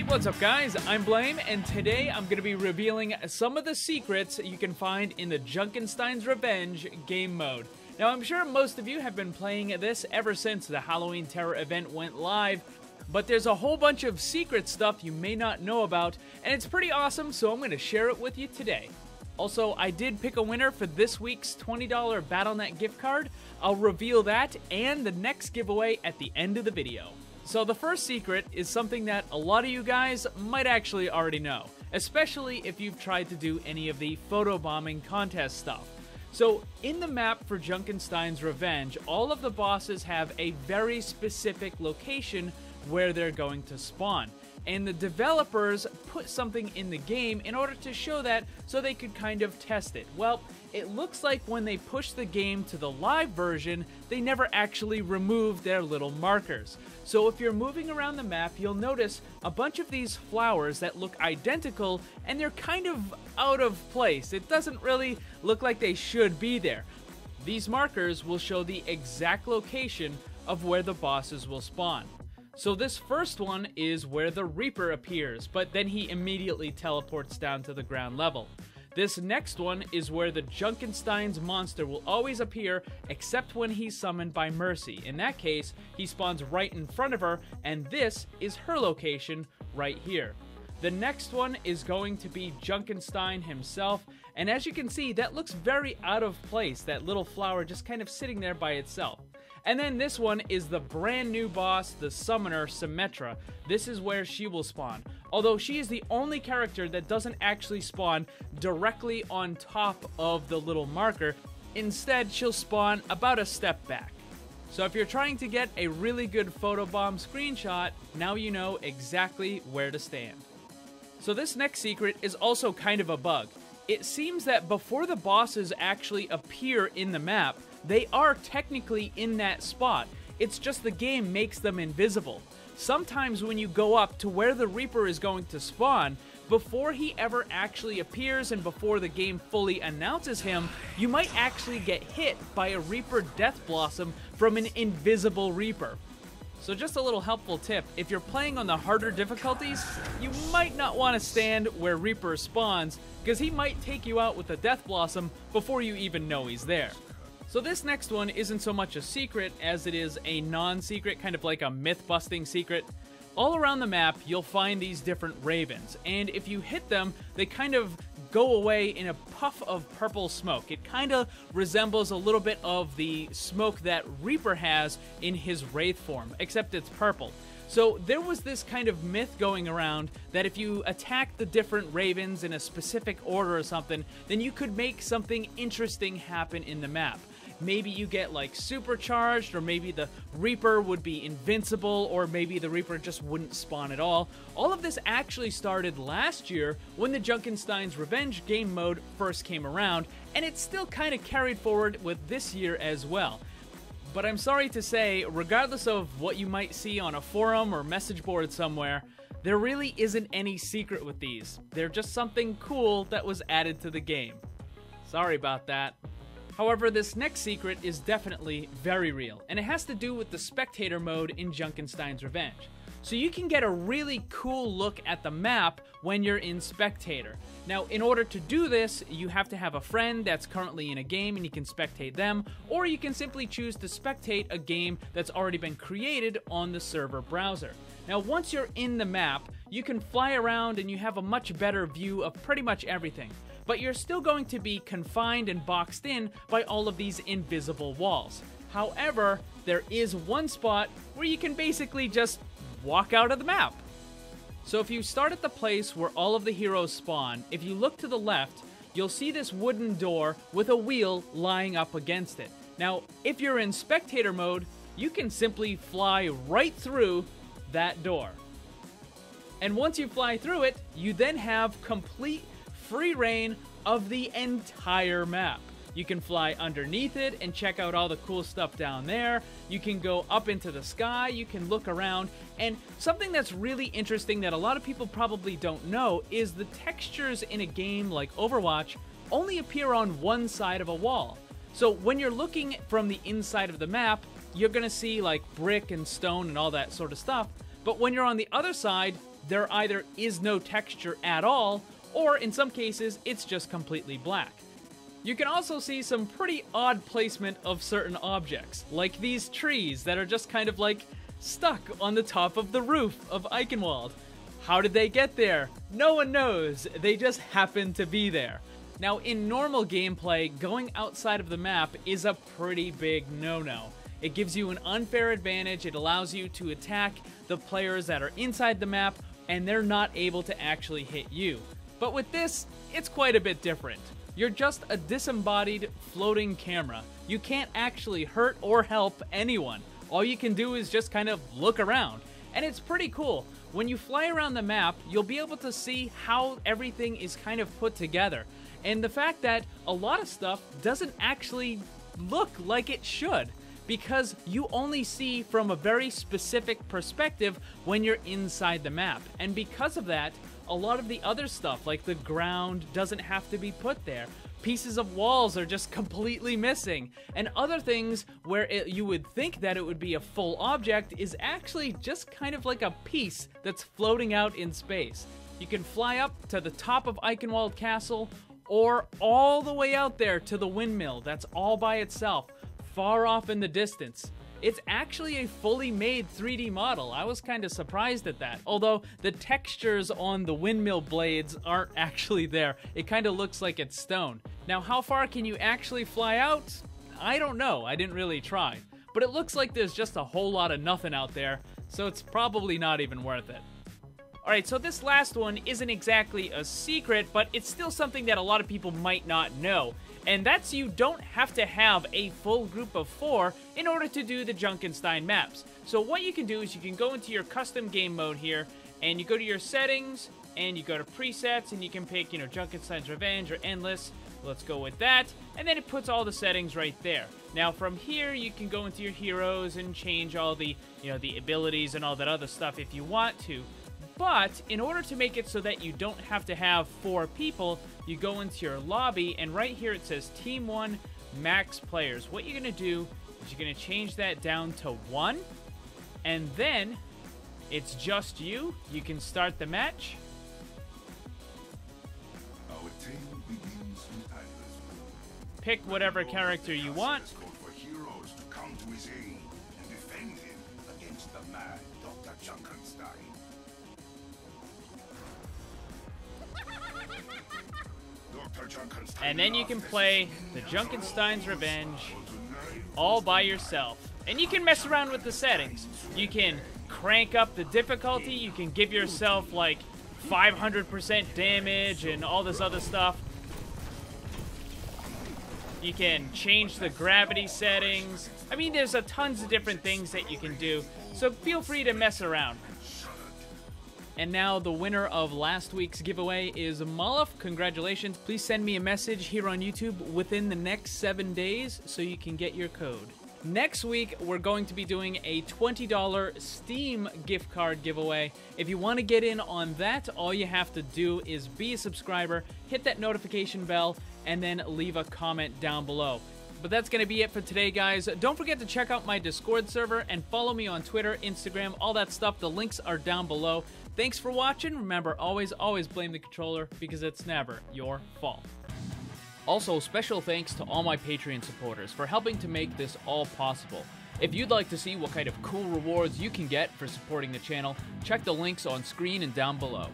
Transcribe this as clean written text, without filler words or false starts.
What's up guys, I'm Blame, and today I'm going to be revealing some of the secrets you can find in the Junkenstein's Revenge game mode. Now I'm sure most of you have been playing this ever since the Halloween Terror event went live, but there's a whole bunch of secret stuff you may not know about, and it's pretty awesome, so I'm going to share it with you today. Also, I did pick a winner for this week's $20 Battle.net gift card. I'll reveal that and the next giveaway at the end of the video. So the first secret is something that a lot of you guys might actually already know, especially if you've tried to do any of the photobombing contest stuff. So in the map for Junkenstein's Revenge, all of the bosses have a very specific location where they're going to spawn. And the developers put something in the game in order to show that so they could kind of test it. Well, it looks like when they pushed the game to the live version, they never actually removed their little markers. So if you're moving around the map, you'll notice a bunch of these flowers that look identical, and they're kind of out of place. It doesn't really look like they should be there. These markers will show the exact location of where the bosses will spawn. So this first one is where the Reaper appears, but then he immediately teleports down to the ground level. This next one is where the Junkenstein's monster will always appear, except when he's summoned by Mercy. In that case, he spawns right in front of her, and this is her location right here. The next one is going to be Junkenstein himself, and as you can see, that looks very out of place, that little flower just kind of sitting there by itself. And then this one is the brand new boss, the summoner, Symmetra. This is where she will spawn. Although she is the only character that doesn't actually spawn directly on top of the little marker. Instead, she'll spawn about a step back. So if you're trying to get a really good photobomb screenshot, now you know exactly where to stand. So this next secret is also kind of a bug. It seems that before the bosses actually appear in the map, they are technically in that spot. It's just the game makes them invisible. Sometimes when you go up to where the Reaper is going to spawn, before he ever actually appears and before the game fully announces him, you might actually get hit by a Reaper Death Blossom from an invisible Reaper. So just a little helpful tip, if you're playing on the harder difficulties, you might not want to stand where Reaper spawns, because he might take you out with a Death Blossom before you even know he's there. So this next one isn't so much a secret as it is a non-secret, kind of like a myth-busting secret. All around the map, you'll find these different ravens, and if you hit them, they kind of go away in a puff of purple smoke. It kind of resembles a little bit of the smoke that Reaper has in his Wraith form, except it's purple. So there was this kind of myth going around that if you attack the different ravens in a specific order or something, then you could make something interesting happen in the map. Maybe you get like supercharged, or maybe the Reaper would be invincible, or maybe the Reaper just wouldn't spawn at all. All of this actually started last year when the Junkenstein's Revenge game mode first came around, and it's still kind of carried forward with this year as well. But I'm sorry to say, regardless of what you might see on a forum or message board somewhere, there really isn't any secret with these. They're just something cool that was added to the game. Sorry about that. However, this next secret is definitely very real, and it has to do with the Spectator Mode in Junkenstein's Revenge. So you can get a really cool look at the map when you're in Spectator. Now, in order to do this, you have to have a friend that's currently in a game and you can spectate them, or you can simply choose to spectate a game that's already been created on the server browser. Now, once you're in the map, you can fly around and you have a much better view of pretty much everything. But you're still going to be confined and boxed in by all of these invisible walls. However, there is one spot where you can basically just walk out of the map. So if you start at the place where all of the heroes spawn, if you look to the left, you'll see this wooden door with a wheel lying up against it. Now, if you're in Spectator Mode, you can simply fly right through that door. And once you fly through it, you then have complete free reign of the entire map. You can fly underneath it and check out all the cool stuff down there. You can go up into the sky, you can look around, and something that's really interesting that a lot of people probably don't know is the textures in a game like Overwatch only appear on one side of a wall. So when you're looking from the inside of the map, you're gonna see like brick and stone and all that sort of stuff, but when you're on the other side, there either is no texture at all, or in some cases, it's just completely black. You can also see some pretty odd placement of certain objects, like these trees that are just kind of like stuck on the top of the roof of Eichenwald. How did they get there? No one knows, they just happen to be there. Now, in normal gameplay, going outside of the map is a pretty big no-no. It gives you an unfair advantage, it allows you to attack the players that are inside the map, and they're not able to actually hit you. But with this, it's quite a bit different. You're just a disembodied, floating camera. You can't actually hurt or help anyone. All you can do is just kind of look around. And it's pretty cool. When you fly around the map, you'll be able to see how everything is kind of put together. And the fact that a lot of stuff doesn't actually look like it should, because you only see from a very specific perspective when you're inside the map. And because of that, a lot of the other stuff, like the ground, doesn't have to be put there. Pieces of walls are just completely missing. And other things where you would think that it would be a full object is actually just kind of like a piece that's floating out in space. You can fly up to the top of Eichenwald Castle, or all the way out there to the windmill that's all by itself, far off in the distance. It's actually a fully made 3D model. I was kind of surprised at that. Although the textures on the windmill blades aren't actually there. It kind of looks like it's stone. Now, how far can you actually fly out? I don't know. I didn't really try. But it looks like there's just a whole lot of nothing out there, so it's probably not even worth it. Alright, so this last one isn't exactly a secret, but it's still something that a lot of people might not know. And that's you don't have to have a full group of 4 in order to do the Junkenstein maps. So what you can do is you can go into your custom game mode here, and you go to your settings, and you go to presets, and you can pick, Junkenstein's Revenge or Endless. Let's go with that. And then it puts all the settings right there. Now from here, you can go into your heroes and change all the, the abilities and all that other stuff if you want to. But in order to make it so that you don't have to have 4 people, you go into your lobby, and right here it says Team 1 Max Players. What you're going to do is you're going to change that down to 1, and then it's just you. You can start the match. Our team begins with Atlas. Pick whatever character you want. For heroes to come to his aid and defend him against the mad Dr. Junkenstein. And then you can play the Junkenstein's Revenge all by yourself. And you can mess around with the settings. You can crank up the difficulty. You can give yourself like 500% damage and all this other stuff. You can change the gravity settings. I mean, there's a tons of different things that you can do. So feel free to mess around. And now the winner of last week's giveaway is Malaf. Congratulations. Please send me a message here on YouTube within the next 7 days so you can get your code. Next week, we're going to be doing a $20 Steam gift card giveaway. If you want to get in on that, all you have to do is be a subscriber, hit that notification bell, and then leave a comment down below. But that's going to be it for today, guys. Don't forget to check out my Discord server and follow me on Twitter, Instagram, all that stuff. The links are down below. Thanks for watching. Remember, always blame the controller because it's never your fault. Also, special thanks to all my Patreon supporters for helping to make this all possible. If you'd like to see what kind of cool rewards you can get for supporting the channel, check the links on screen and down below.